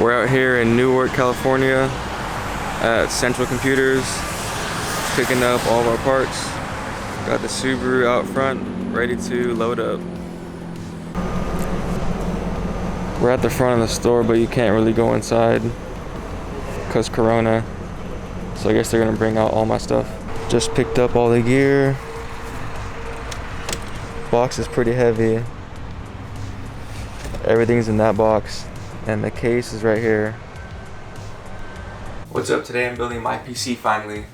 We're out here in Newark, California at Central Computers, picking up all of our parts. Got the Subaru out front, ready to load up. We're at the front of the store, but you can't really go inside because Corona. So I guess they're gonna bring out all my stuff. Just picked up all the gear. Box is pretty heavy. Everything's in that box, and the case is right here. What's up? Today I'm building my PC finally,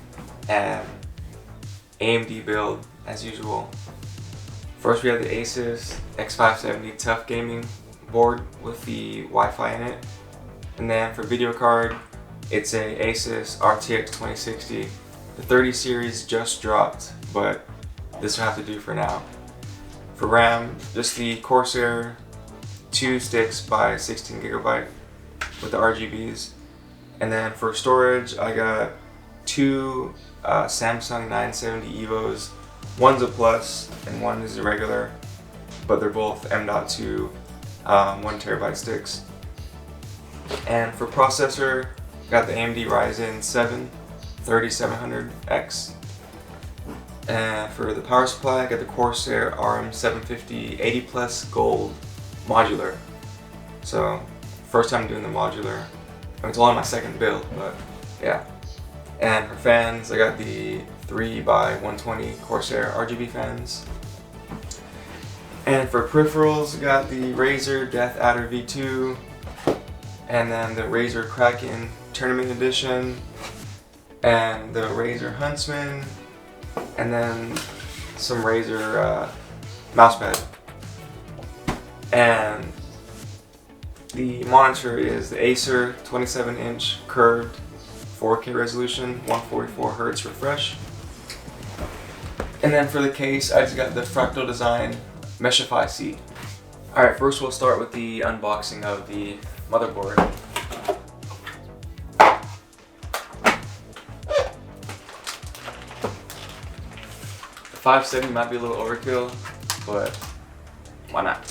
and AMD build as usual. First we have the Asus X570 Tough Gaming board with the Wi-Fi in it, and then for video card it's a Asus RTX 2060. The 30 series just dropped, but this will have to do for now. For RAM, just the Corsair 2 sticks by 16 gigabyte with the RGBs. And then for storage, I got two Samsung 970 EVOs. One's a plus and one is a regular, but they're both M.2 1 terabyte sticks. And for processor, got the AMD Ryzen 7 3700X. And for the power supply, I got the Corsair RM750 80 Plus Gold modular. So first time doing the modular. I mean, it's only my second build, but yeah. And for fans, I got the 3x120 Corsair Rgb Fans. And for peripherals, I got the Razer Death Adder V2, and then the Razer Kraken Tournament Edition, and the Razer Huntsman, and then some Razer mousepad. And the monitor is the Acer 27-inch curved 4K resolution, 144 Hz refresh. And then for the case, I just got the Fractal Design Meshify seat. Alright, first we'll start with the unboxing of the motherboard. The 570 might be a little overkill, but why not?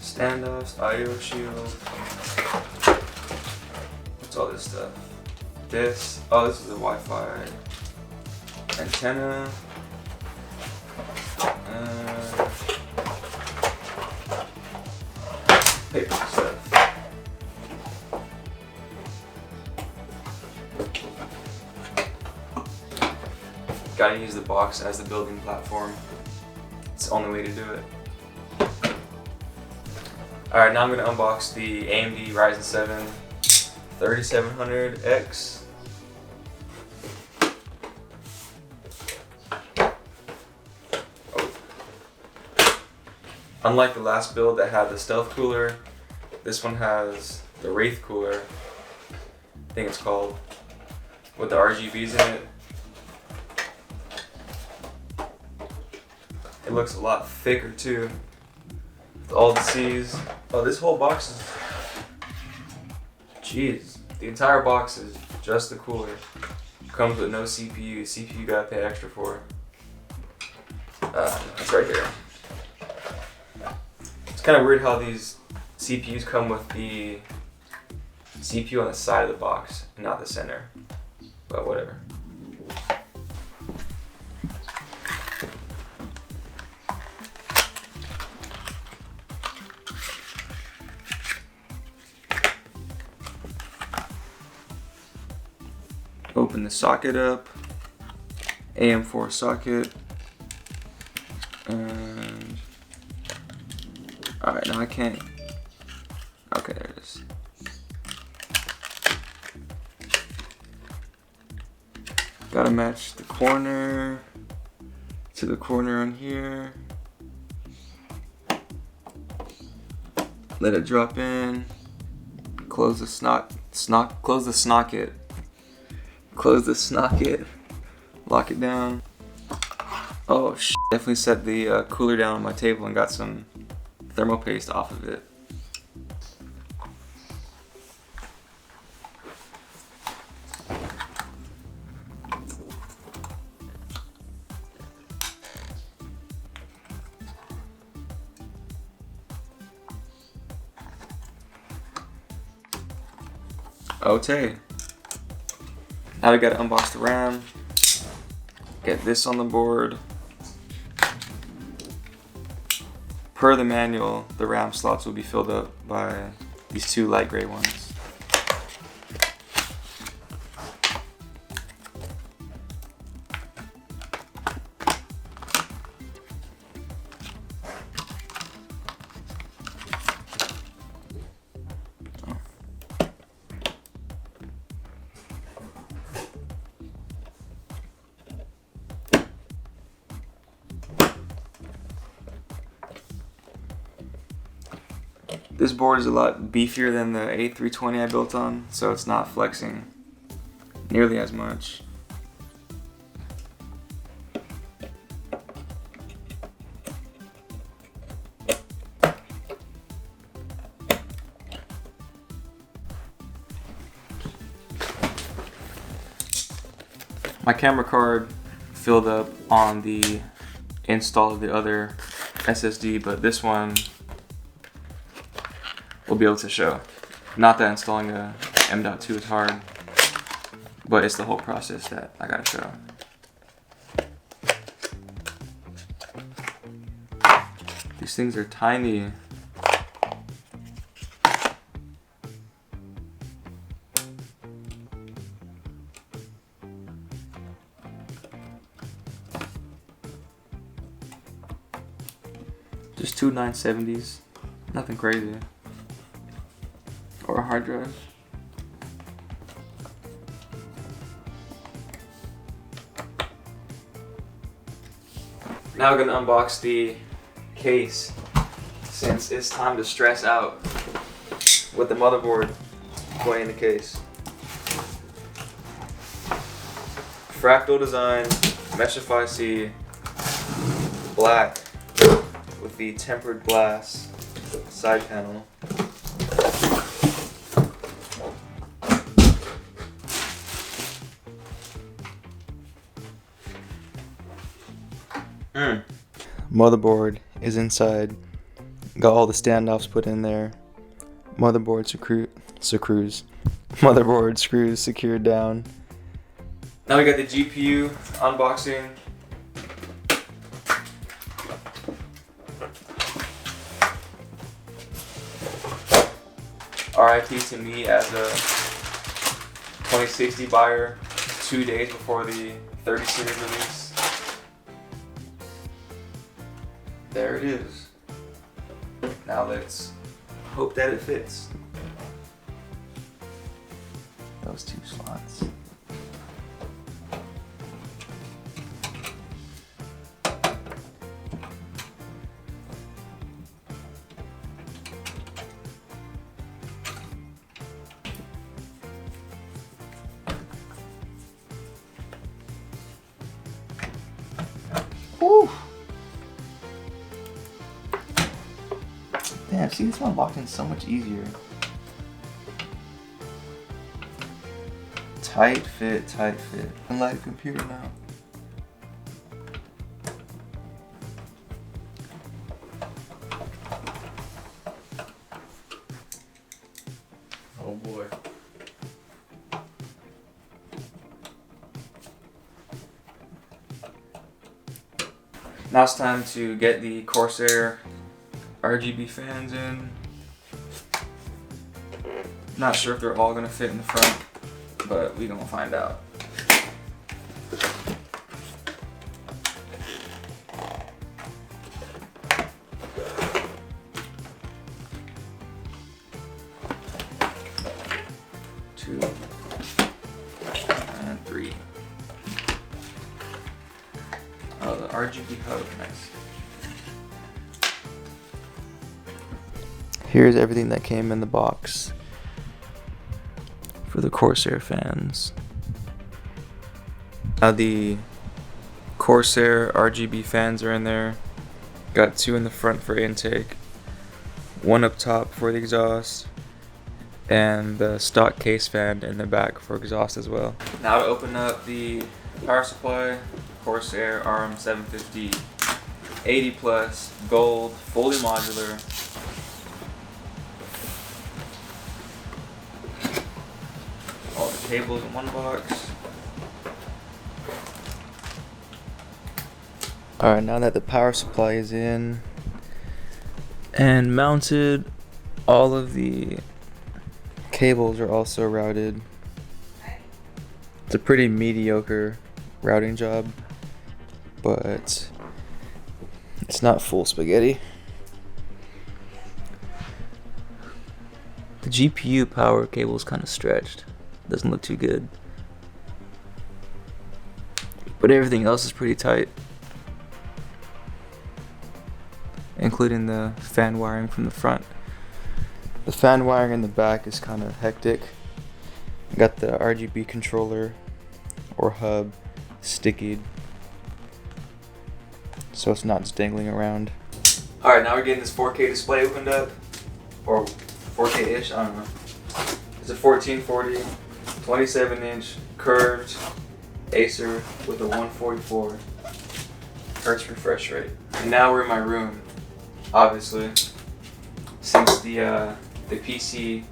Standoffs, IO shield. What's all this stuff? This is the Wi-Fi antenna. Paper stuff. Gotta use the box as the building platform. It's the only way to do it. Alright, now I'm going to unbox the AMD Ryzen 7 3700X. Unlike the last build that had the stealth cooler, this one has the Wraith cooler, I think it's called, with the RGBs in it. It looks a lot thicker too. All the C's. Oh, this whole box is, jeez, the entire box is just the cooler. Comes with no CPU. CPU you gotta pay extra for. It's right here. It's kind of weird how these CPUs come with the CPU on the side of the box and not the center, but whatever. Open the socket up, AM4 socket, and alright, now I can't, okay, there it is. Gotta match the corner to the corner on here. Let it drop in, close the close the snocket. Close the snocket, lock it down. Oh shit, definitely set the cooler down on my table and got some thermal paste off of it. Okay. Now we gotta unbox the RAM. Get this on the board. Per the manual, the RAM slots will be filled up by these two light gray ones. This board is a lot beefier than the A320 I built on, so it's not flexing nearly as much. My camera card filled up on the install of the other SSD, but this one will be able to show. Not that installing a M.2 is hard, but it's the whole process that I gotta show. These things are tiny. Just two 970s, nothing crazy. Or a hard drive. Now we're gonna unbox the case, since it's time to stress out with the motherboard going in the case. Fractal design, Meshify C, black with the tempered glass side panel. Motherboard is inside. Got all the standoffs put in there. Motherboard screws secured down. Now we got the GPU unboxing. RIP to me as a 2060 buyer 2 days before the 30 series release. There it is. Now let's hope that it fits. Those two slots. Whew. Damn, see, this one locked in so much easier. Tight fit, tight fit. Unlike a computer now. Oh boy. Now it's time to get the Corsair Rgb fans in. Not sure if they're all gonna fit in the front, but we gonna find out. Two and three. Oh, the RGB hub, nice. Here's everything that came in the box for the Corsair fans. Now the Corsair Rgb fans are in there. Got two in the front for intake, one up top for the exhaust, and the stock case fan in the back for exhaust as well. Now to open up the power supply, Corsair RM750 80 plus gold, fully modular. cables in one box. Alright, now that the power supply is in and mounted, all of the cables are also routed. It's a pretty mediocre routing job, but it's not full spaghetti. The GPU power cable is kind of stretched. Doesn't look too good. But everything else is pretty tight, including the fan wiring from the front. The fan wiring in the back is kind of hectic. Got the RGB controller or hub stickied, so it's not just dangling around. Alright, now we're getting this 4K display opened up, or 4K-ish, I don't know. It's a 1440, 27-inch curved Acer with a 144 Hertz refresh rate. And now we're in my room, obviously, since the PC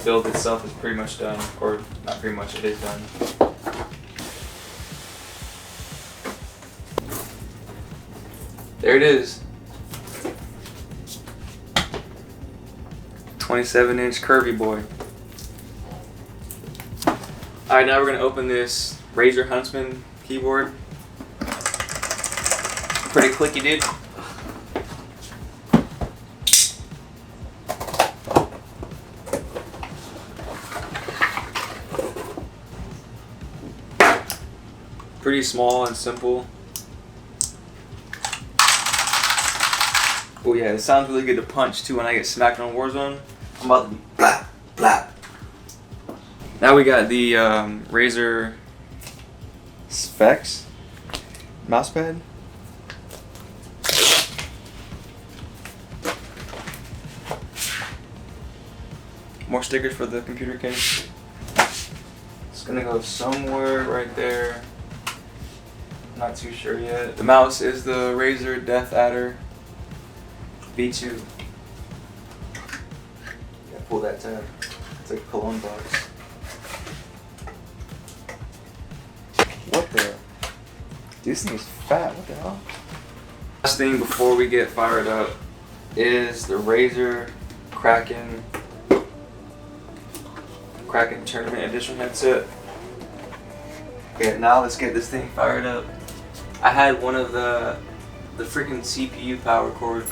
build itself is pretty much done, or not pretty much, it is done. There it is. 27-inch curvy boy. Alright, now we're gonna open this Razer Huntsman keyboard. Pretty clicky, dude. Pretty small and simple. Oh yeah, it sounds really good to punch too when I get smacked on Warzone. I'm about to be blah, blah. Now we got the Razer Specs mousepad. More stickers for the computer case. It's gonna go somewhere right there. Not too sure yet. The mouse is the Razer Death Adder V2. Yeah, pull that tab. It's like a cologne box. What the? This thing is fat. What the hell? Last thing before we get fired up is the Razer Kraken Tournament Edition headset. Okay, now let's get this thing fired up. I had one of the freaking CPU power cord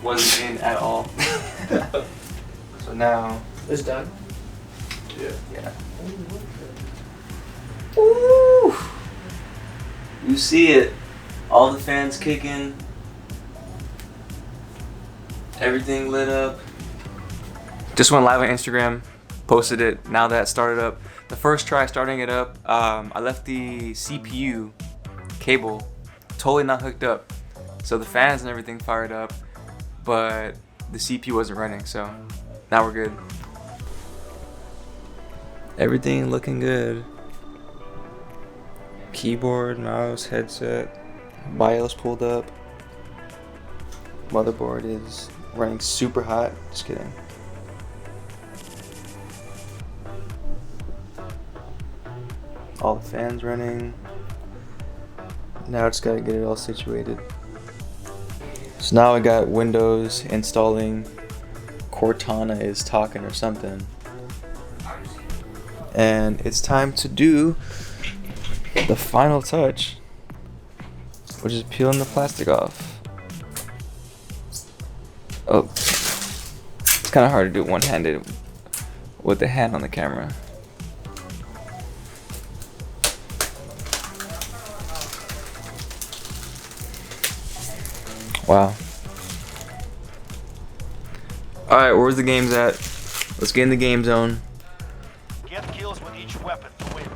wasn't in at all. So now it's done. Yeah. Ooh. You see it. All the fans kicking. Everything lit up. Just went live on Instagram. Posted it now that it started up. The first try starting it up, I left the CPU cable totally not hooked up. So the fans and everything fired up, but the CPU wasn't running, so now we're good. Everything looking good. Keyboard, mouse, headset, BIOS pulled up. Motherboard is running super hot, just kidding. All the fans running. Now I just gotta get it all situated. So now I got Windows installing. Cortana is talking or something. And it's time to do the final touch, which is peeling the plastic off. Oh, it's kind of hard to do one-handed with the hand on the camera. Wow. Alright, where's the games at? Let's get in the game zone. Get kills with each weapon to win.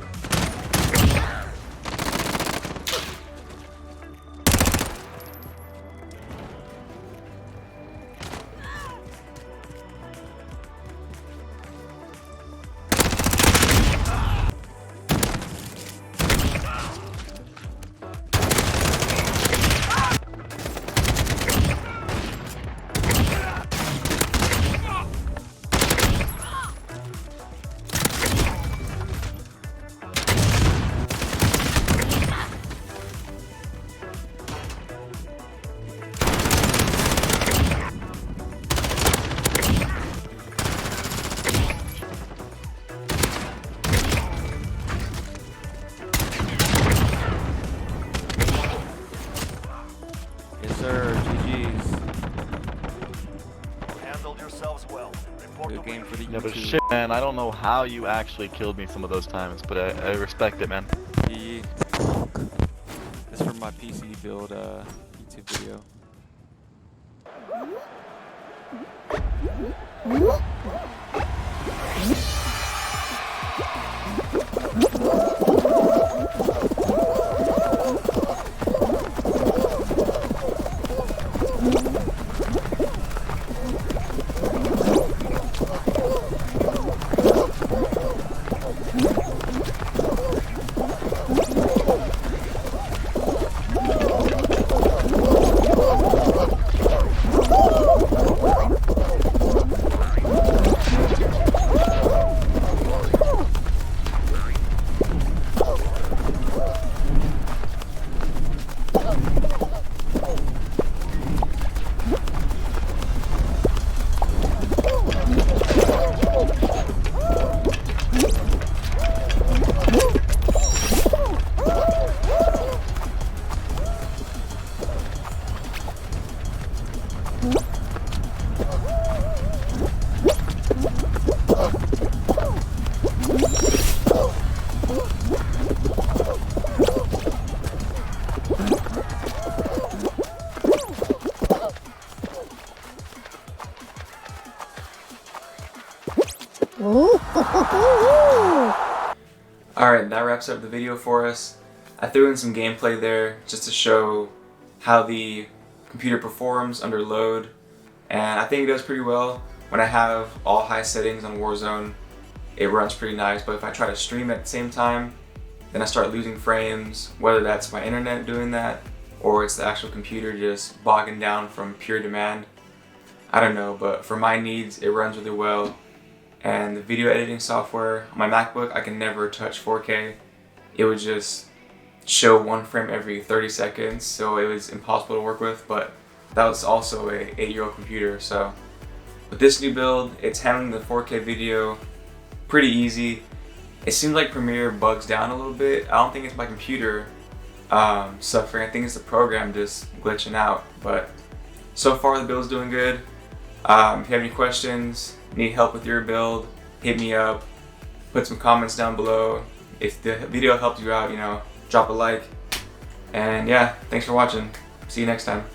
game for the Yeah, but YouTube. shit, man, I don't know how you actually killed me some of those times, but I respect it, man. Yeah. This is from my PC build YouTube video. Alright, that wraps up the video for us. I threw in some gameplay there just to show how the computer performs under load, and I think it does pretty well. When I have all high settings on Warzone, it runs pretty nice, but if I try to stream at the same time, then I start losing frames, whether that's my internet doing that or it's the actual computer just bogging down from pure demand. I don't know, but for my needs, it runs really well. And the video editing software on my MacBook, I can never touch 4K. It would just show one frame every 30 seconds, so it was impossible to work with, but that was also a 8-year-old computer. So with this new build, it's handling the 4K video pretty easy. It seems like Premiere bugs down a little bit. I don't think it's my computer suffering. I think it's the program just glitching out, but so far the build's doing good. If you have any questions, need help with your build, hit me up, put some comments down below. If the video helped you out, drop a like. And yeah, thanks for watching. See you next time.